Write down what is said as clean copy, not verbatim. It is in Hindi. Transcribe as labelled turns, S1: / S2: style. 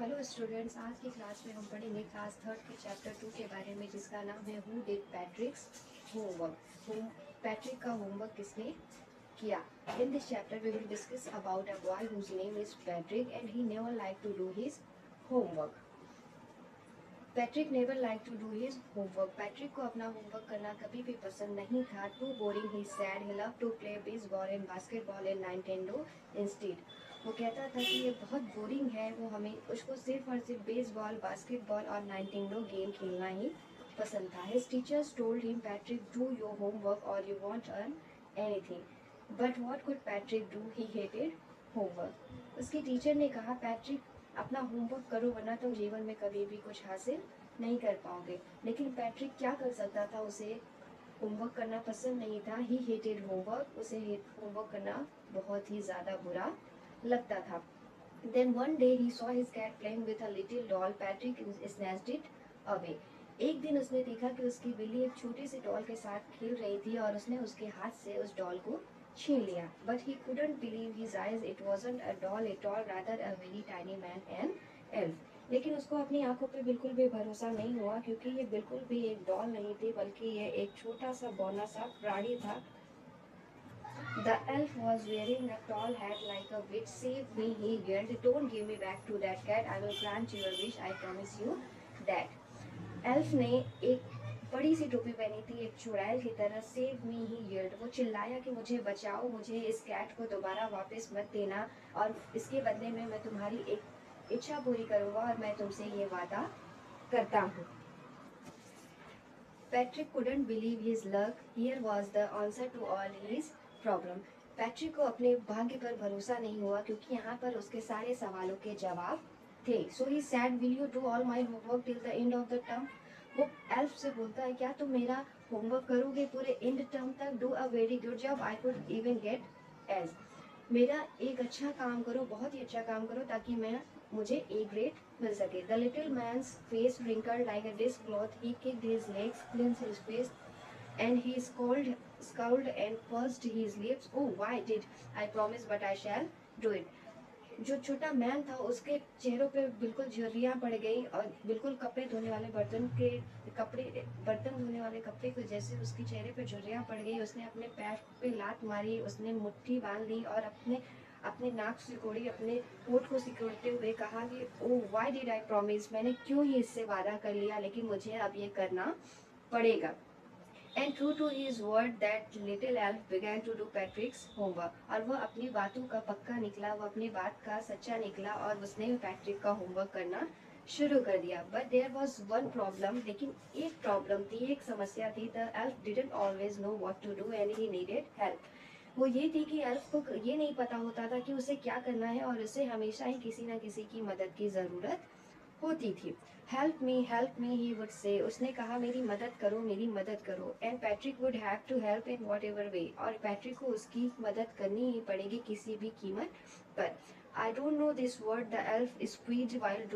S1: हेलो स्टूडेंट्स, आज की क्लास में हम पढ़ेंगे क्लास थर्ड के चैप्टर 2 के बारे में, जिसका नाम है who did Patrick's homework. Patrick का होमवर्क किसने किया। In this chapter we will discuss about a boy whose name is Patrick and he never like to do his homework. Patrick never like to do his homework. Patrick को अपना होमवर्क करना कभी भी पसंद नहीं था। Too boring he said, he love to play baseball and basketball and Nintendo instead. वो कहता था कि ये बहुत बोरिंग है, वो हमें उसको सिर्फ और सिर्फ बेसबॉल, बास्केटबॉल और नाइंटेंडो गेम खेलना ही पसंद था। His teachers told him, Patrick do your homework और you won't earn anything. But what could Patrick do, he hated homework. उसकी टीचर ने कहा, पैट्रिक अपना होमवर्क करो वरना तुम जीवन में कभी भी कुछ हासिल नहीं कर पाओगे। लेकिन पैट्रिक क्या कर सकता था, उसे होमवर्क करना पसंद नहीं था। ही हेटेड होमवर्क, उसे होमवर्क करना बहुत ही ज़्यादा बुरा लगता था। Then one day he saw his cat playing with a little doll. Patrick snatched it away. एक दिन उसने देखा कि उसकी बिल्ली एक छोटी सी डॉल के साथ खेल रही थी और उसने उसके हाथ से उस डॉल को छीन लिया। But he couldn't believe his eyes. It wasn't a doll at all, rather a very tiny man, an elf. लेकिन उसको अपनी आंखों पे बिल्कुल भी भरोसा नहीं हुआ, क्योंकि ये बिल्कुल भी एक डॉल नहीं थी, बल्कि ये एक छोटा सा बौना सा प्राणी था। The elf was wearing a tall hat like a witch. Save me, he yelled. Don't give me back to that cat. I will grant your wish. I promise you that. Elf ने एक बड़ी सी टोपी पहनी थी, एक चुड़ैल की तरह। सेव मी ही yelled, वो चिल्लाया कि मुझे बचाओ, मुझे इस कैट को दोबारा वापस मत देना, और इसके बदले में मैं तुम्हारी एक इच्छा पूरी करूंगा और मैं तुमसे ये वादा करता हूँ। Patrick couldn't believe his luck. Here was the answer to all his problem. Patrick को अपने भाग्य पर भरोसा नहीं हुआ, क्योंकि यहाँ पर उसके सारे सवालों के जवाब थे। So he said, will you do all my homework till the end of the term? वो एल्फ से बोलता है, क्या तुम मेरा होमवर्क करोगे पूरे एंड टर्म तक? Do a very good job, I could even get A's. मेरा एक अच्छा काम करो, बहुत ही अच्छा काम करो, ताकि मुझे ए ग्रेड मिल सके। The little man's face wrinkled like a dishcloth. He kicked his legs, clenched his fist, and he scowled and pursed his lips. Oh, why did I promise, but I shall do it. जो छोटा मैन था, उसके चेहरों पे बिल्कुल झुर्रियाँ पड़ गई, और बिल्कुल बर्तन धोने वाले कपड़े के जैसे उसके चेहरे पे झुर्रियाँ पड़ गई। उसने अपने पैर पे लात मारी, उसने मुट्ठी बांध ली और अपने अपने नाक सिकोड़ी, अपने होठ को सिकोड़ते हुए कहा कि oh why did I promise, मैंने क्यों ही इससे वादा कर लिया, लेकिन मुझे अब ये करना पड़ेगा। And true to his word, that little elf began to do Patrick's homework. और वह अपनी बातों का पक्का निकला, वह अपनी बात का सच्चा निकला, और उसने पैट्रिक का होमवर्क करना शुरू कर दिया। But there was one problem. लेकिन एक प्रॉब्लम थी, एक समस्या थी। The elf didn't always know what to do and he needed help. वो ये थी कि एल्फ को ये नहीं पता होता था कि उसे क्या करना है, और उसे हमेशा ही किसी न किसी की मदद की ज़रूरत होती थी। Help me he would say. उसने कहा, मेरी मदद करो, मेरी मदद करो। And Patrick would have to help in whatever way, और पैट्रिक को उसकी मदद करनी ही पड़ेगी किसी भी कीमत पर। I don't know this word the elf squeezed while doing